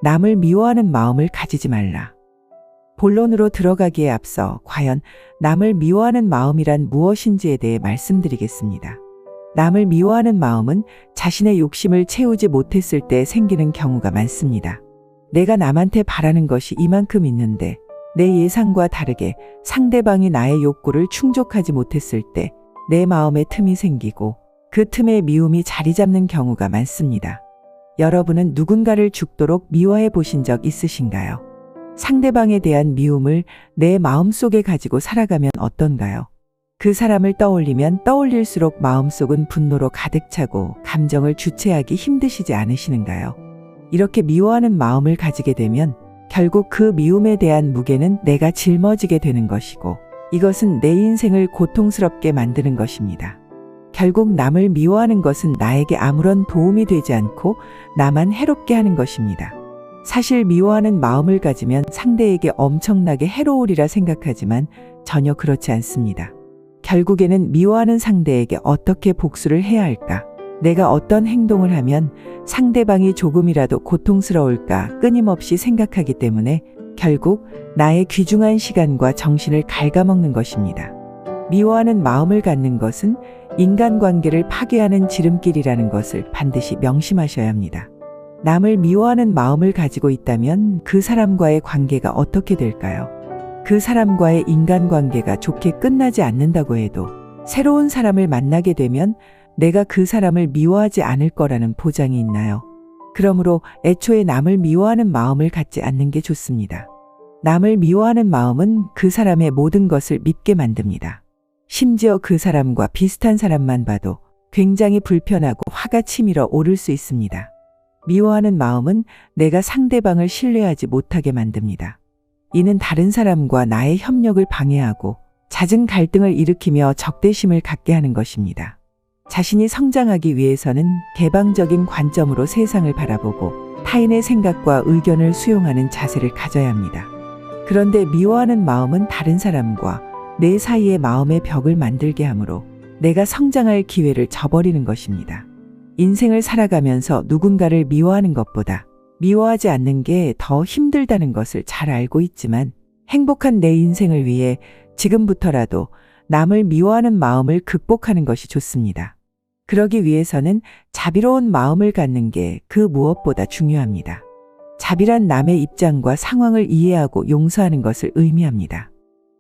남을 미워하는 마음을 가지지 말라. 본론으로 들어가기에 앞서 과연 남을 미워하는 마음이란 무엇인지에 대해 말씀드리겠습니다. 남을 미워하는 마음은 자신의 욕심을 채우지 못했을 때 생기는 경우가 많습니다. 내가 남한테 바라는 것이 이만큼 있는데 내 예상과 다르게 상대방이 나의 욕구를 충족하지 못했을 때 내 마음에 틈이 생기고 그 틈에 미움이 자리 잡는 경우가 많습니다. 여러분은 누군가를 죽도록 미워해 보신 적 있으신가요? 상대방에 대한 미움을 내 마음속에 가지고 살아가면 어떤가요? 그 사람을 떠올리면 떠올릴수록 마음속은 분노로 가득 차고 감정을 주체하기 힘드시지 않으시는가요? 이렇게 미워하는 마음을 가지게 되면 결국 그 미움에 대한 무게는 내가 짊어지게 되는 것이고 이것은 내 인생을 고통스럽게 만드는 것입니다. 결국 남을 미워하는 것은 나에게 아무런 도움이 되지 않고 나만 해롭게 하는 것입니다. 사실 미워하는 마음을 가지면 상대에게 엄청나게 해로우리라 생각하지만 전혀 그렇지 않습니다. 결국에는 미워하는 상대에게 어떻게 복수를 해야 할까? 내가 어떤 행동을 하면 상대방이 조금이라도 고통스러울까 끊임없이 생각하기 때문에 결국 나의 귀중한 시간과 정신을 갉아먹는 것입니다. 미워하는 마음을 갖는 것은 인간관계를 파괴하는 지름길이라는 것을 반드시 명심하셔야 합니다. 남을 미워하는 마음을 가지고 있다면 그 사람과의 관계가 어떻게 될까요? 그 사람과의 인간관계가 좋게 끝나지 않는다고 해도 새로운 사람을 만나게 되면 내가 그 사람을 미워하지 않을 거라는 보장이 있나요? 그러므로 애초에 남을 미워하는 마음을 갖지 않는 게 좋습니다. 남을 미워하는 마음은 그 사람의 모든 것을 밉게 만듭니다. 심지어 그 사람과 비슷한 사람만 봐도 굉장히 불편하고 화가 치밀어 오를 수 있습니다. 미워하는 마음은 내가 상대방을 신뢰하지 못하게 만듭니다. 이는 다른 사람과 나의 협력을 방해하고 잦은 갈등을 일으키며 적대심을 갖게 하는 것입니다. 자신이 성장하기 위해서는 개방적인 관점으로 세상을 바라보고 타인의 생각과 의견을 수용하는 자세를 가져야 합니다. 그런데 미워하는 마음은 다른 사람과 내 사이의 마음의 벽을 만들게 하므로 내가 성장할 기회를 저버리는 것입니다. 인생을 살아가면서 누군가를 미워하는 것보다 미워하지 않는 게 더 힘들다는 것을 잘 알고 있지만 행복한 내 인생을 위해 지금부터라도 남을 미워하는 마음을 극복하는 것이 좋습니다. 그러기 위해서는 자비로운 마음을 갖는 게 그 무엇보다 중요합니다. 자비란 남의 입장과 상황을 이해하고 용서하는 것을 의미합니다.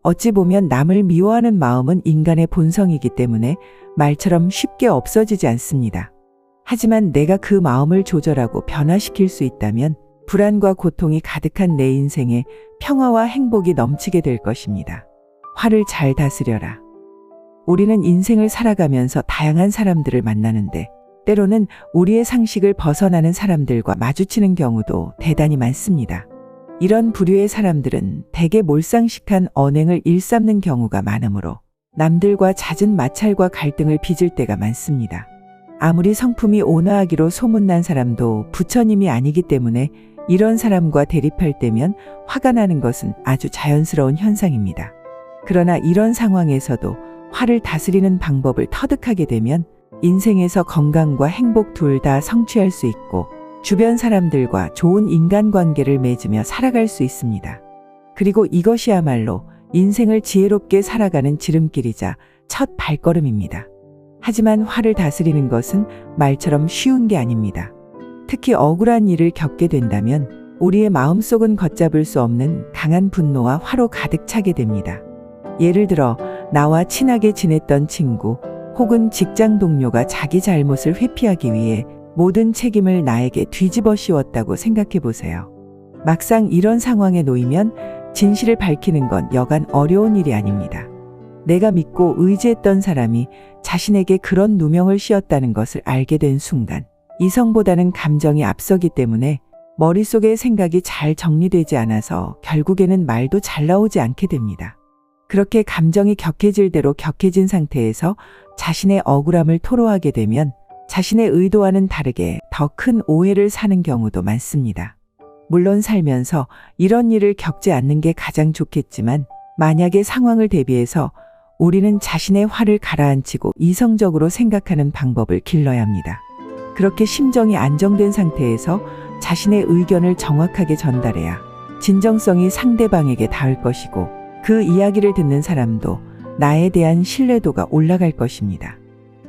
어찌 보면 남을 미워하는 마음은 인간의 본성이기 때문에 말처럼 쉽게 없어지지 않습니다. 하지만 내가 그 마음을 조절하고 변화시킬 수 있다면 불안과 고통이 가득한 내 인생에 평화와 행복이 넘치게 될 것입니다. 화를 잘 다스려라. 우리는 인생을 살아가면서 다양한 사람들을 만나는데 때로는 우리의 상식을 벗어나는 사람들과 마주치는 경우도 대단히 많습니다. 이런 부류의 사람들은 대개 몰상식한 언행을 일삼는 경우가 많으므로 남들과 잦은 마찰과 갈등을 빚을 때가 많습니다. 아무리 성품이 온화하기로 소문난 사람도 부처님이 아니기 때문에 이런 사람과 대립할 때면 화가 나는 것은 아주 자연스러운 현상입니다. 그러나 이런 상황에서도 화를 다스리는 방법을 터득하게 되면 인생에서 건강과 행복 둘 다 성취할 수 있고 주변 사람들과 좋은 인간관계를 맺으며 살아갈 수 있습니다. 그리고 이것이야말로 인생을 지혜롭게 살아가는 지름길이자 첫 발걸음입니다. 하지만 화를 다스리는 것은 말처럼 쉬운 게 아닙니다. 특히 억울한 일을 겪게 된다면 우리의 마음속은 걷잡을 수 없는 강한 분노와 화로 가득 차게 됩니다. 예를 들어 나와 친하게 지냈던 친구 혹은 직장 동료가 자기 잘못을 회피하기 위해 모든 책임을 나에게 뒤집어 씌웠다고 생각해 보세요. 막상 이런 상황에 놓이면 진실을 밝히는 건 여간 어려운 일이 아닙니다. 내가 믿고 의지했던 사람이 자신에게 그런 누명을 씌웠다는 것을 알게 된 순간 이성보다는 감정이 앞서기 때문에 머릿속의 생각이 잘 정리되지 않아서 결국에는 말도 잘 나오지 않게 됩니다. 그렇게 감정이 격해질 대로 격해진 상태에서 자신의 억울함을 토로하게 되면 자신의 의도와는 다르게 더 큰 오해를 사는 경우도 많습니다. 물론 살면서 이런 일을 겪지 않는 게 가장 좋겠지만 만약의 상황을 대비해서 우리는 자신의 화를 가라앉히고 이성적으로 생각하는 방법을 길러야 합니다. 그렇게 심정이 안정된 상태에서 자신의 의견을 정확하게 전달해야 진정성이 상대방에게 닿을 것이고 그 이야기를 듣는 사람도 나에 대한 신뢰도가 올라갈 것입니다.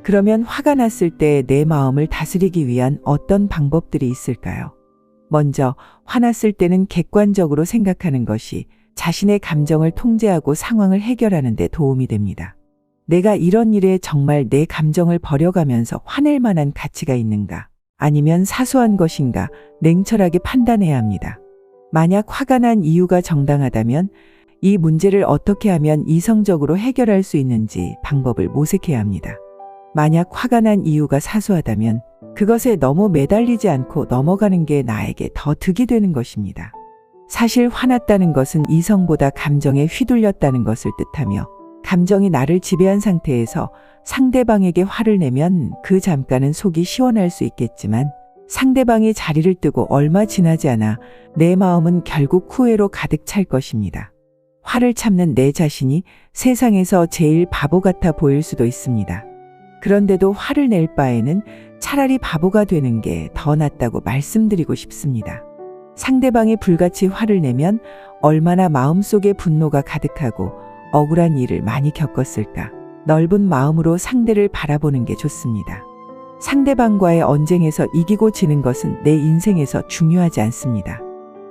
그러면 화가 났을 때 내 마음을 다스리기 위한 어떤 방법들이 있을까요? 먼저 화났을 때는 객관적으로 생각하는 것이 자신의 감정을 통제하고 상황을 해결하는 데 도움이 됩니다. 내가 이런 일에 정말 내 감정을 버려가면서 화낼 만한 가치가 있는가? 아니면 사소한 것인가? 냉철하게 판단해야 합니다. 만약 화가 난 이유가 정당하다면 이 문제를 어떻게 하면 이성적으로 해결할 수 있는지 방법을 모색해야 합니다. 만약 화가 난 이유가 사소하다면 그것에 너무 매달리지 않고 넘어가는 게 나에게 더 득이 되는 것입니다. 사실 화났다는 것은 이성보다 감정에 휘둘렸다는 것을 뜻하며 감정이 나를 지배한 상태에서 상대방에게 화를 내면 그 잠깐은 속이 시원할 수 있겠지만 상대방이 자리를 뜨고 얼마 지나지 않아 내 마음은 결국 후회로 가득 찰 것입니다. 화를 참는 내 자신이 세상에서 제일 바보 같아 보일 수도 있습니다. 그런데도 화를 낼 바에는 차라리 바보가 되는 게 더 낫다고 말씀드리고 싶습니다. 상대방이 불같이 화를 내면 얼마나 마음속에 분노가 가득하고 억울한 일을 많이 겪었을까. 넓은 마음으로 상대를 바라보는 게 좋습니다. 상대방과의 언쟁에서 이기고 지는 것은 내 인생에서 중요하지 않습니다.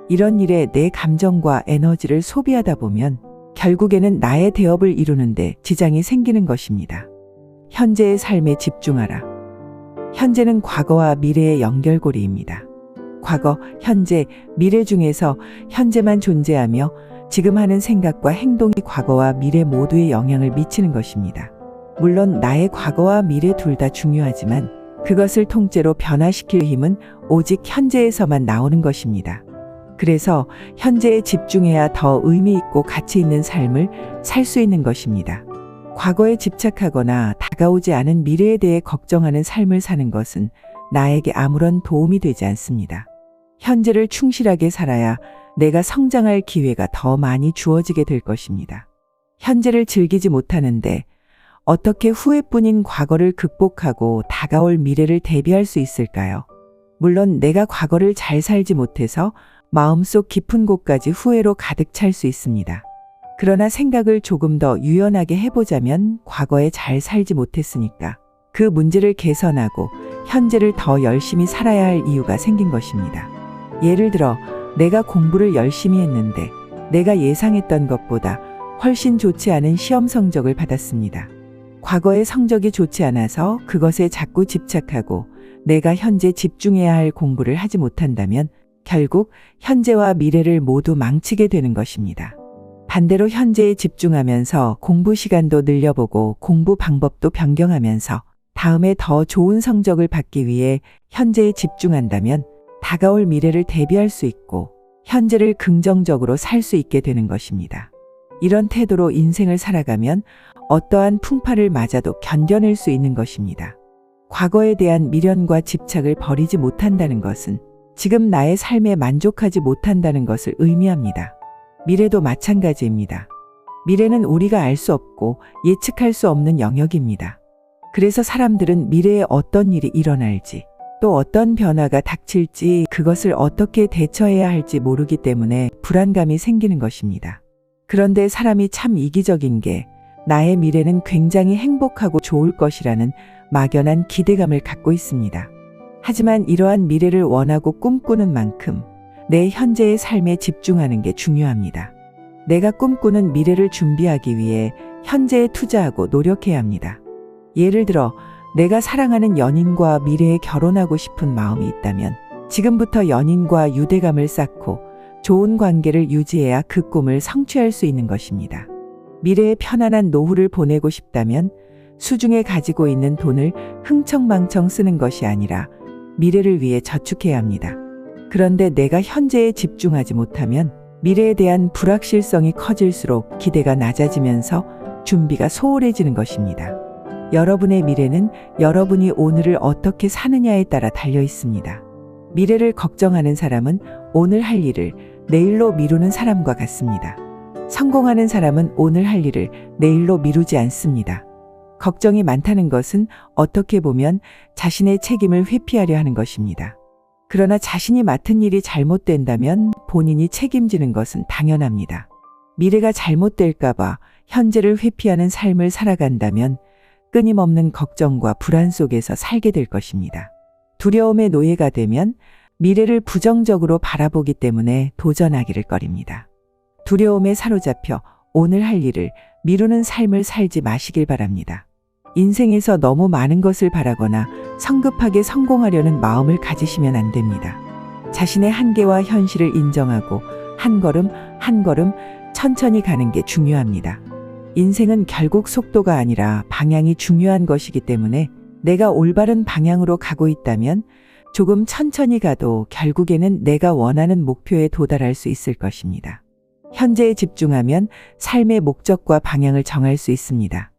이런 일에 내 감정과 에너지를 소비하다 보면 결국에는 나의 대업을 이루는데 지장이 생기는 것입니다. 현재의 삶에 집중하라. 현재는 과거와 미래의 연결고리입니다. 과거, 현재, 미래 중에서 현재만 존재하며 지금 하는 생각과 행동이 과거와 미래 모두에 영향을 미치는 것입니다. 물론 나의 과거와 미래 둘 다 중요하지만 그것을 통째로 변화시킬 힘은 오직 현재에서만 나오는 것입니다. 그래서 현재에 집중해야 더 의미 있고 가치 있는 삶을 살 수 있는 것입니다. 과거에 집착하거나 다가오지 않은 미래에 대해 걱정하는 삶을 사는 것은 나에게 아무런 도움이 되지 않습니다. 현재를 충실하게 살아야 내가 성장할 기회가 더 많이 주어지게 될 것입니다. 현재를 즐기지 못하는데 어떻게 후회뿐인 과거를 극복하고 다가올 미래를 대비할 수 있을까요? 물론 내가 과거를 잘 살지 못해서 마음속 깊은 곳까지 후회로 가득 찰 수 있습니다. 그러나 생각을 조금 더 유연하게 해보자면 과거에 잘 살지 못했으니까 그 문제를 개선하고 현재를 더 열심히 살아야 할 이유가 생긴 것입니다. 예를 들어 내가 공부를 열심히 했는데 내가 예상했던 것보다 훨씬 좋지 않은 시험 성적을 받았습니다. 과거의 성적이 좋지 않아서 그것에 자꾸 집착하고 내가 현재 집중해야 할 공부를 하지 못한다면 결국 현재와 미래를 모두 망치게 되는 것입니다. 반대로 현재에 집중하면서 공부 시간도 늘려보고 공부 방법도 변경하면서 다음에 더 좋은 성적을 받기 위해 현재에 집중한다면 다가올 미래를 대비할 수 있고 현재를 긍정적으로 살 수 있게 되는 것입니다. 이런 태도로 인생을 살아가면 어떠한 풍파를 맞아도 견뎌낼 수 있는 것입니다. 과거에 대한 미련과 집착을 버리지 못한다는 것은 지금 나의 삶에 만족하지 못한다는 것을 의미합니다. 미래도 마찬가지입니다. 미래는 우리가 알 수 없고 예측할 수 없는 영역입니다. 그래서 사람들은 미래에 어떤 일이 일어날지 또 어떤 변화가 닥칠지 그것을 어떻게 대처해야 할지 모르기 때문에 불안감이 생기는 것입니다. 그런데 사람이 참 이기적인 게 나의 미래는 굉장히 행복하고 좋을 것이라는 막연한 기대감을 갖고 있습니다. 하지만 이러한 미래를 원하고 꿈꾸는 만큼 내 현재의 삶에 집중하는 게 중요합니다. 내가 꿈꾸는 미래를 준비하기 위해 현재에 투자하고 노력해야 합니다. 예를 들어 내가 사랑하는 연인과 미래에 결혼하고 싶은 마음이 있다면 지금부터 연인과 유대감을 쌓고 좋은 관계를 유지해야 그 꿈을 성취할 수 있는 것입니다. 미래에 편안한 노후를 보내고 싶다면 수중에 가지고 있는 돈을 흥청망청 쓰는 것이 아니라 미래를 위해 저축해야 합니다. 그런데 내가 현재에 집중하지 못하면 미래에 대한 불확실성이 커질수록 기대가 낮아지면서 준비가 소홀해지는 것입니다. 여러분의 미래는 여러분이 오늘을 어떻게 사느냐에 따라 달려 있습니다. 미래를 걱정하는 사람은 오늘 할 일을 내일로 미루는 사람과 같습니다. 성공하는 사람은 오늘 할 일을 내일로 미루지 않습니다. 걱정이 많다는 것은 어떻게 보면 자신의 책임을 회피하려 하는 것입니다. 그러나 자신이 맡은 일이 잘못된다면 본인이 책임지는 것은 당연합니다. 미래가 잘못될까봐 현재를 회피하는 삶을 살아간다면 끊임없는 걱정과 불안 속에서 살게 될 것입니다. 두려움의 노예가 되면 미래를 부정적으로 바라보기 때문에 도전하기를 꺼립니다. 두려움에 사로잡혀 오늘 할 일을 미루는 삶을 살지 마시길 바랍니다. 인생에서 너무 많은 것을 바라거나 성급하게 성공하려는 마음을 가지시면 안 됩니다. 자신의 한계와 현실을 인정하고 한 걸음 한 걸음 천천히 가는 게 중요합니다. 인생은 결국 속도가 아니라 방향이 중요한 것이기 때문에 내가 올바른 방향으로 가고 있다면 조금 천천히 가도 결국에는 내가 원하는 목표에 도달할 수 있을 것입니다. 현재에 집중하면 삶의 목적과 방향을 정할 수 있습니다.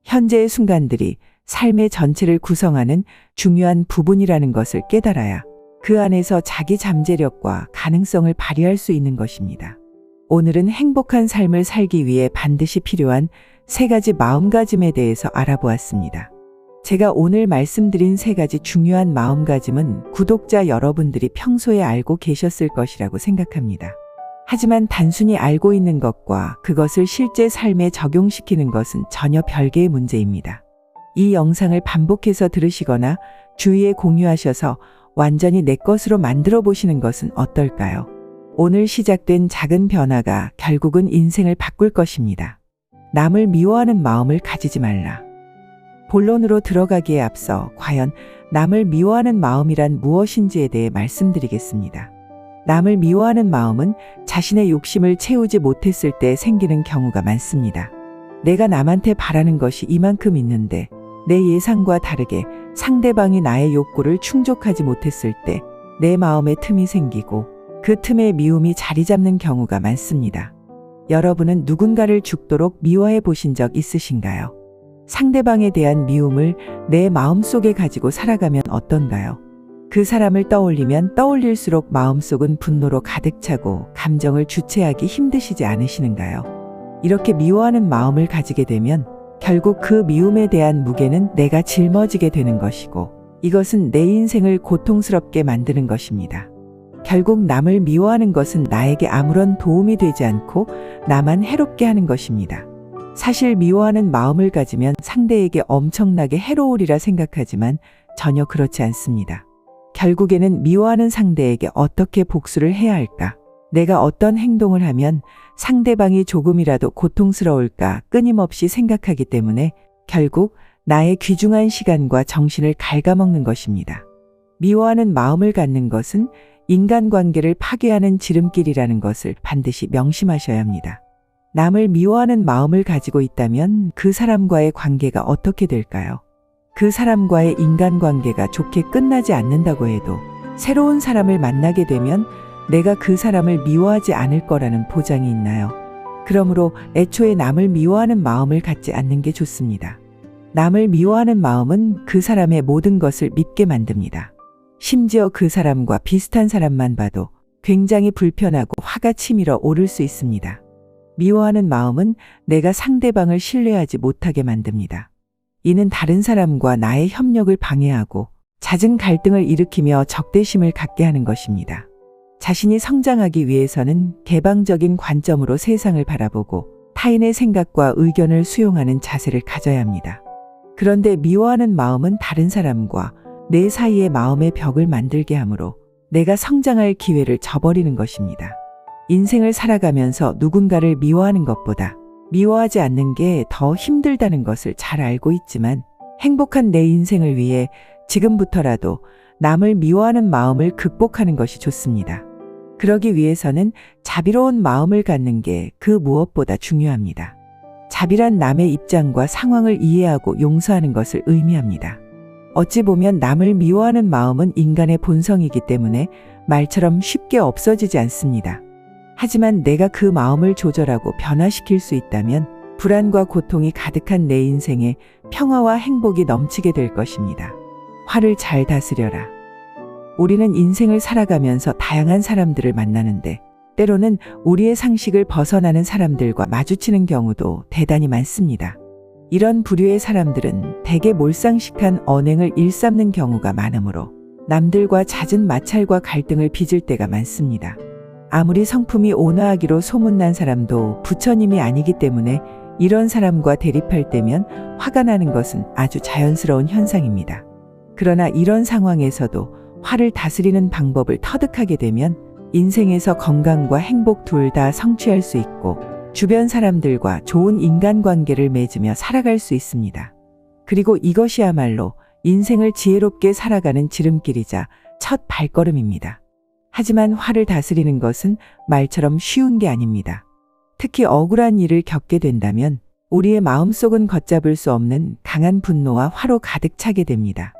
현재의 순간들이 삶의 전체를 구성하는 중요한 부분이라는 것을 깨달아야 그 안에서 자기 잠재력과 가능성을 발휘할 수 있는 것입니다. 오늘은 행복한 삶을 살기 위해 반드시 필요한 3가지 마음가짐에 대해서 알아보았습니다. 제가 오늘 말씀드린 3가지 중요한 마음가짐은 구독자 여러분들이 평소에 알고 계셨을 것이라고 생각합니다. 하지만 단순히 알고 있는 것과 그것을 실제 삶에 적용시키는 것은 전혀 별개의 문제입니다. 이 영상을 반복해서 들으시거나 주위에 공유하셔서 완전히 내 것으로 만들어 보시는 것은 어떨까요? 오늘 시작된 작은 변화가 결국은 인생을 바꿀 것입니다. 남을 미워하는 마음을 가지지 말라. 본론으로 들어가기에 앞서 과연 남을 미워하는 마음이란 무엇인지에 대해 말씀드리겠습니다. 남을 미워하는 마음은 자신의 욕심을 채우지 못했을 때 생기는 경우가 많습니다. 내가 남한테 바라는 것이 이만큼 있는데 내 예상과 다르게 상대방이 나의 욕구를 충족하지 못했을 때 내 마음에 틈이 생기고 그 틈에 미움이 자리 잡는 경우가 많습니다. 여러분은 누군가를 죽도록 미워해 보신 적 있으신가요? 상대방에 대한 미움을 내 마음속에 가지고 살아가면 어떤가요? 그 사람을 떠올리면 떠올릴수록 마음속은 분노로 가득 차고 감정을 주체하기 힘드시지 않으시는가요? 이렇게 미워하는 마음을 가지게 되면 결국 그 미움에 대한 무게는 내가 짊어지게 되는 것이고 이것은 내 인생을 고통스럽게 만드는 것입니다. 결국 남을 미워하는 것은 나에게 아무런 도움이 되지 않고 나만 해롭게 하는 것입니다. 사실 미워하는 마음을 가지면 상대에게 엄청나게 해로우리라 생각하지만 전혀 그렇지 않습니다. 결국에는 미워하는 상대에게 어떻게 복수를 해야 할까? 내가 어떤 행동을 하면 상대방이 조금이라도 고통스러울까 끊임없이 생각하기 때문에 결국 나의 귀중한 시간과 정신을 갉아먹는 것입니다. 미워하는 마음을 갖는 것은 인간관계를 파괴하는 지름길이라는 것을 반드시 명심하셔야 합니다. 남을 미워하는 마음을 가지고 있다면 그 사람과의 관계가 어떻게 될까요? 그 사람과의 인간관계가 좋게 끝나지 않는다고 해도 새로운 사람을 만나게 되면 내가 그 사람을 미워하지 않을 거라는 보장이 있나요? 그러므로 애초에 남을 미워하는 마음을 갖지 않는 게 좋습니다. 남을 미워하는 마음은 그 사람의 모든 것을 믿게 만듭니다. 심지어 그 사람과 비슷한 사람만 봐도 굉장히 불편하고 화가 치밀어 오를 수 있습니다. 미워하는 마음은 내가 상대방을 신뢰하지 못하게 만듭니다. 이는 다른 사람과 나의 협력을 방해하고 잦은 갈등을 일으키며 적대심을 갖게 하는 것입니다. 자신이 성장하기 위해서는 개방적인 관점으로 세상을 바라보고 타인의 생각과 의견을 수용하는 자세를 가져야 합니다. 그런데 미워하는 마음은 다른 사람과 내 사이의 마음의 벽을 만들게 하므로 내가 성장할 기회를 저버리는 것입니다. 인생을 살아가면서 누군가를 미워하는 것보다 미워하지 않는 게 더 힘들다는 것을 잘 알고 있지만 행복한 내 인생을 위해 지금부터라도 남을 미워하는 마음을 극복하는 것이 좋습니다. 그러기 위해서는 자비로운 마음을 갖는 게 그 무엇보다 중요합니다. 자비란 남의 입장과 상황을 이해하고 용서하는 것을 의미합니다. 어찌 보면 남을 미워하는 마음은 인간의 본성이기 때문에 말처럼 쉽게 없어지지 않습니다. 하지만 내가 그 마음을 조절하고 변화시킬 수 있다면 불안과 고통이 가득한 내 인생에 평화와 행복이 넘치게 될 것입니다. 화를 잘 다스려라. 우리는 인생을 살아가면서 다양한 사람들을 만나는데 때로는 우리의 상식을 벗어나는 사람들과 마주치는 경우도 대단히 많습니다. 이런 부류의 사람들은 대개 몰상식한 언행을 일삼는 경우가 많으므로 남들과 잦은 마찰과 갈등을 빚을 때가 많습니다. 아무리 성품이 온화하기로 소문난 사람도 부처님이 아니기 때문에 이런 사람과 대립할 때면 화가 나는 것은 아주 자연스러운 현상입니다. 그러나 이런 상황에서도 화를 다스리는 방법을 터득하게 되면 인생에서 건강과 행복 둘 다 성취할 수 있고 주변 사람들과 좋은 인간관계를 맺으며 살아갈 수 있습니다. 그리고 이것이야말로 인생을 지혜롭게 살아가는 지름길이자 첫 발걸음입니다. 하지만 화를 다스리는 것은 말처럼 쉬운 게 아닙니다. 특히 억울한 일을 겪게 된다면 우리의 마음속은 걷잡을 수 없는 강한 분노와 화로 가득 차게 됩니다.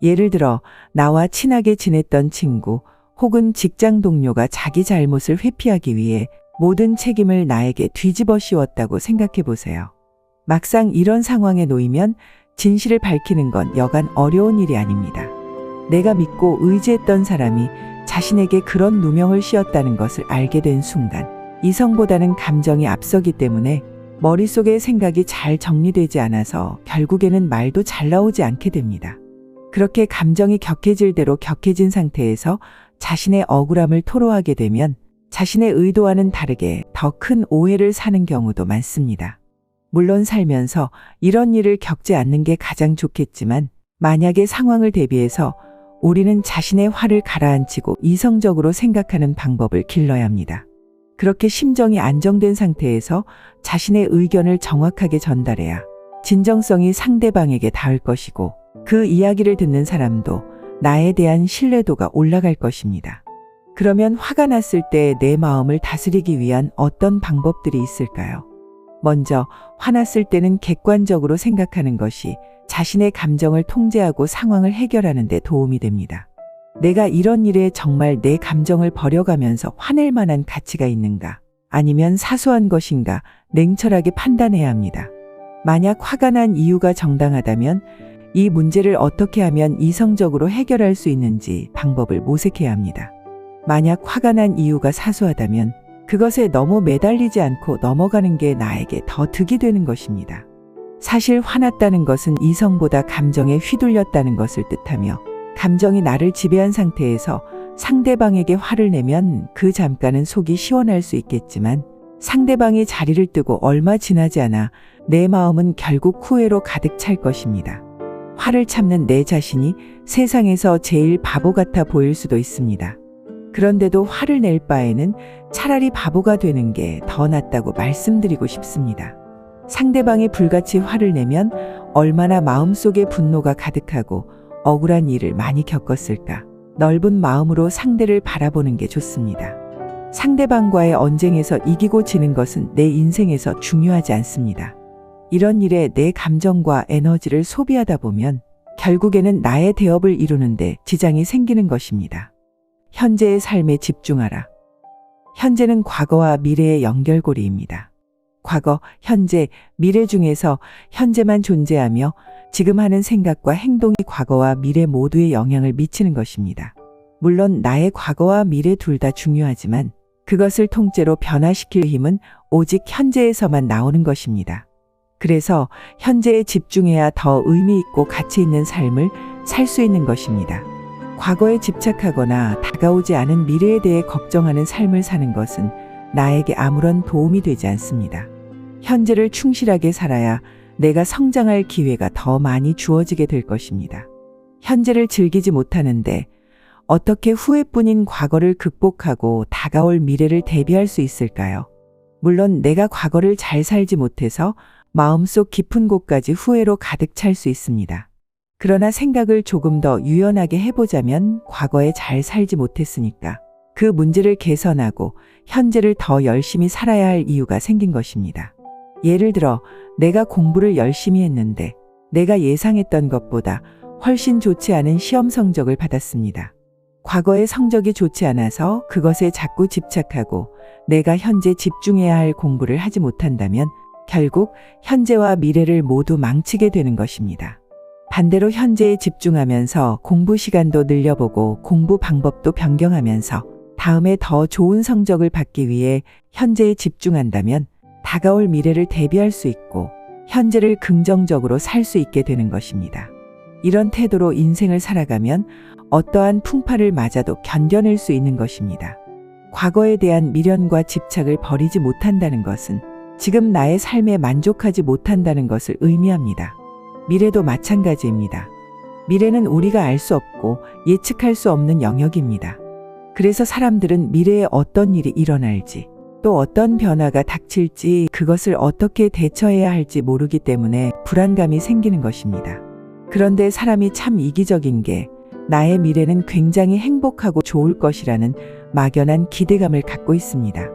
예를 들어 나와 친하게 지냈던 친구 혹은 직장 동료가 자기 잘못을 회피하기 위해 모든 책임을 나에게 뒤집어 씌웠다고 생각해 보세요. 막상 이런 상황에 놓이면 진실을 밝히는 건 여간 어려운 일이 아닙니다. 내가 믿고 의지했던 사람이 자신에게 그런 누명을 씌웠다는 것을 알게 된 순간 이성보다는 감정이 앞서기 때문에 머릿속의 생각이 잘 정리되지 않아서 결국에는 말도 잘 나오지 않게 됩니다. 그렇게 감정이 격해질 대로 격해진 상태에서 자신의 억울함을 토로하게 되면 자신의 의도와는 다르게 더 큰 오해를 사는 경우도 많습니다. 물론 살면서 이런 일을 겪지 않는 게 가장 좋겠지만 만약의 상황을 대비해서 우리는 자신의 화를 가라앉히고 이성적으로 생각하는 방법을 길러야 합니다. 그렇게 심정이 안정된 상태에서 자신의 의견을 정확하게 전달해야 진정성이 상대방에게 닿을 것이고 그 이야기를 듣는 사람도 나에 대한 신뢰도가 올라갈 것입니다. 그러면 화가 났을 때 내 마음을 다스리기 위한 어떤 방법들이 있을까요? 먼저 화났을 때는 객관적으로 생각하는 것이 자신의 감정을 통제하고 상황을 해결하는 데 도움이 됩니다. 내가 이런 일에 정말 내 감정을 버려가면서 화낼 만한 가치가 있는가? 아니면 사소한 것인가? 냉철하게 판단해야 합니다. 만약 화가 난 이유가 정당하다면 이 문제를 어떻게 하면 이성적으로 해결할 수 있는지 방법을 모색해야 합니다. 만약 화가 난 이유가 사소하다면 그것에 너무 매달리지 않고 넘어가는 게 나에게 더 득이 되는 것입니다. 사실 화났다는 것은 이성보다 감정에 휘둘렸다는 것을 뜻하며 감정이 나를 지배한 상태에서 상대방에게 화를 내면 그 잠깐은 속이 시원할 수 있겠지만 상대방이 자리를 뜨고 얼마 지나지 않아 내 마음은 결국 후회로 가득 찰 것입니다. 화를 참는 내 자신이 세상에서 제일 바보 같아 보일 수도 있습니다. 그런데도 화를 낼 바에는 차라리 바보가 되는 게 더 낫다고 말씀드리고 싶습니다. 상대방이 불같이 화를 내면 얼마나 마음속에 분노가 가득하고 억울한 일을 많이 겪었을까. 넓은 마음으로 상대를 바라보는 게 좋습니다. 상대방과의 언쟁에서 이기고 지는 것은 내 인생에서 중요하지 않습니다. 이런 일에 내 감정과 에너지를 소비하다 보면 결국에는 나의 대업을 이루는데 지장이 생기는 것입니다. 현재의 삶에 집중하라. 현재는 과거와 미래의 연결고리입니다. 과거, 현재, 미래 중에서 현재만 존재하며 지금 하는 생각과 행동이 과거와 미래 모두에 영향을 미치는 것입니다. 물론 나의 과거와 미래 둘 다 중요하지만 그것을 통째로 변화시킬 힘은 오직 현재에서만 나오는 것입니다. 그래서 현재에 집중해야 더 의미 있고 가치 있는 삶을 살 수 있는 것입니다. 과거에 집착하거나 다가오지 않은 미래에 대해 걱정하는 삶을 사는 것은 나에게 아무런 도움이 되지 않습니다. 현재를 충실하게 살아야 내가 성장할 기회가 더 많이 주어지게 될 것입니다. 현재를 즐기지 못하는데 어떻게 후회뿐인 과거를 극복하고 다가올 미래를 대비할 수 있을까요? 물론 내가 과거를 잘 살지 못해서 마음속 깊은 곳까지 후회로 가득 찰 수 있습니다. 그러나 생각을 조금 더 유연하게 해보자면 과거에 잘 살지 못했으니까 그 문제를 개선하고 현재를 더 열심히 살아야 할 이유가 생긴 것입니다. 예를 들어 내가 공부를 열심히 했는데 내가 예상했던 것보다 훨씬 좋지 않은 시험 성적을 받았습니다. 과거의 성적이 좋지 않아서 그것에 자꾸 집착하고 내가 현재 집중해야 할 공부를 하지 못한다면 결국 현재와 미래를 모두 망치게 되는 것입니다. 반대로 현재에 집중하면서 공부 시간도 늘려보고 공부 방법도 변경하면서 다음에 더 좋은 성적을 받기 위해 현재에 집중한다면 다가올 미래를 대비할 수 있고 현재를 긍정적으로 살 수 있게 되는 것입니다. 이런 태도로 인생을 살아가면 어떠한 풍파를 맞아도 견뎌낼 수 있는 것입니다. 과거에 대한 미련과 집착을 버리지 못한다는 것은 지금 나의 삶에 만족하지 못한다는 것을 의미합니다. 미래도 마찬가지입니다. 미래는 우리가 알 수 없고 예측할 수 없는 영역입니다. 그래서 사람들은 미래에 어떤 일이 일어날지, 또 어떤 변화가 닥칠지 그것을 어떻게 대처해야 할지 모르기 때문에 불안감이 생기는 것입니다. 그런데 사람이 참 이기적인 게 나의 미래는 굉장히 행복하고 좋을 것이라는 막연한 기대감을 갖고 있습니다.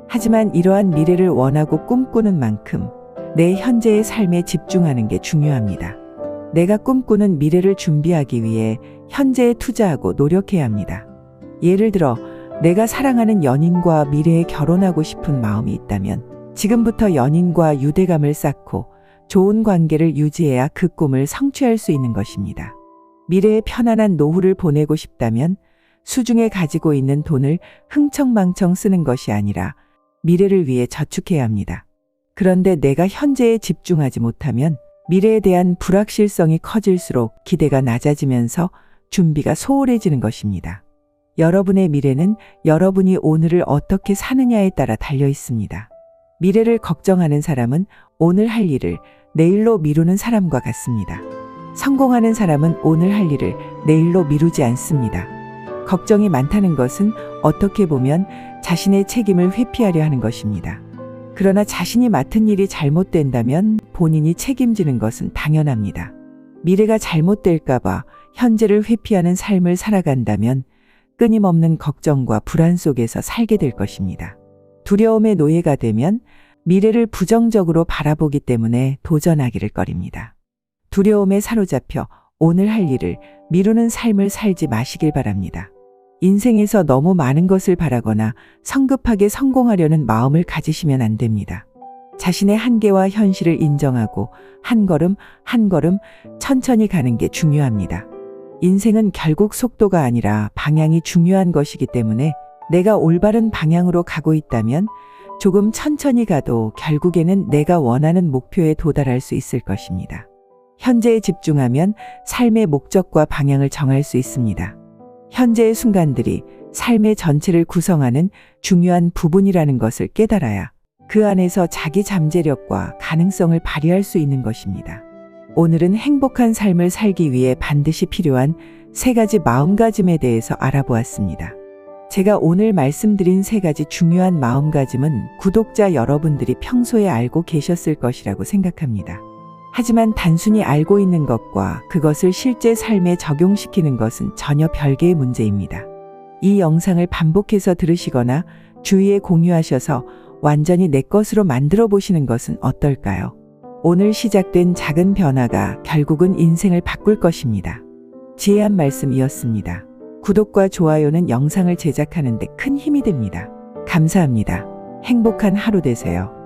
하지만 이러한 미래를 원하고 꿈꾸는 만큼 내 현재의 삶에 집중하는 게 중요합니다. 내가 꿈꾸는 미래를 준비하기 위해 현재에 투자하고 노력해야 합니다. 예를 들어 내가 사랑하는 연인과 미래에 결혼하고 싶은 마음이 있다면 지금부터 연인과 유대감을 쌓고 좋은 관계를 유지해야 그 꿈을 성취할 수 있는 것입니다. 미래에 편안한 노후를 보내고 싶다면 수중에 가지고 있는 돈을 흥청망청 쓰는 것이 아니라 미래를 위해 저축해야 합니다. 그런데 내가 현재에 집중하지 못하면 미래에 대한 불확실성이 커질수록 기대가 낮아지면서 준비가 소홀해지는 것입니다. 여러분의 미래는 여러분이 오늘을 어떻게 사느냐에 따라 달려 있습니다. 미래를 걱정하는 사람은 오늘 할 일을 내일로 미루는 사람과 같습니다. 성공하는 사람은 오늘 할 일을 내일로 미루지 않습니다. 걱정이 많다는 것은 어떻게 보면 자신의 책임을 회피하려 하는 것입니다. 그러나 자신이 맡은 일이 잘못된다면 본인이 책임지는 것은 당연합니다. 미래가 잘못될까봐 현재를 회피하는 삶을 살아간다면 끊임없는 걱정과 불안 속에서 살게 될 것입니다. 두려움의 노예가 되면 미래를 부정적으로 바라보기 때문에 도전하기를 꺼립니다. 두려움에 사로잡혀 오늘 할 일을 미루는 삶을 살지 마시길 바랍니다. 인생에서 너무 많은 것을 바라거나 성급하게 성공하려는 마음을 가지시면 안 됩니다. 자신의 한계와 현실을 인정하고 한 걸음 한 걸음 천천히 가는 게 중요합니다. 인생은 결국 속도가 아니라 방향이 중요한 것이기 때문에 내가 올바른 방향으로 가고 있다면 조금 천천히 가도 결국에는 내가 원하는 목표에 도달할 수 있을 것입니다. 현재에 집중하면 삶의 목적과 방향을 정할 수 있습니다. 현재의 순간들이 삶의 전체를 구성하는 중요한 부분이라는 것을 깨달아야 그 안에서 자기 잠재력과 가능성을 발휘할 수 있는 것입니다. 오늘은 행복한 삶을 살기 위해 반드시 필요한 3가지 마음가짐에 대해서 알아보았습니다. 제가 오늘 말씀드린 3가지 중요한 마음가짐은 구독자 여러분들이 평소에 알고 계셨을 것이라고 생각합니다. 하지만 단순히 알고 있는 것과 그것을 실제 삶에 적용시키는 것은 전혀 별개의 문제입니다. 이 영상을 반복해서 들으시거나 주위에 공유하셔서 완전히 내 것으로 만들어 보시는 것은 어떨까요? 오늘 시작된 작은 변화가 결국은 인생을 바꿀 것입니다. 지혜한 말씀이었습니다. 구독과 좋아요는 영상을 제작하는 데 큰 힘이 됩니다. 감사합니다. 행복한 하루 되세요.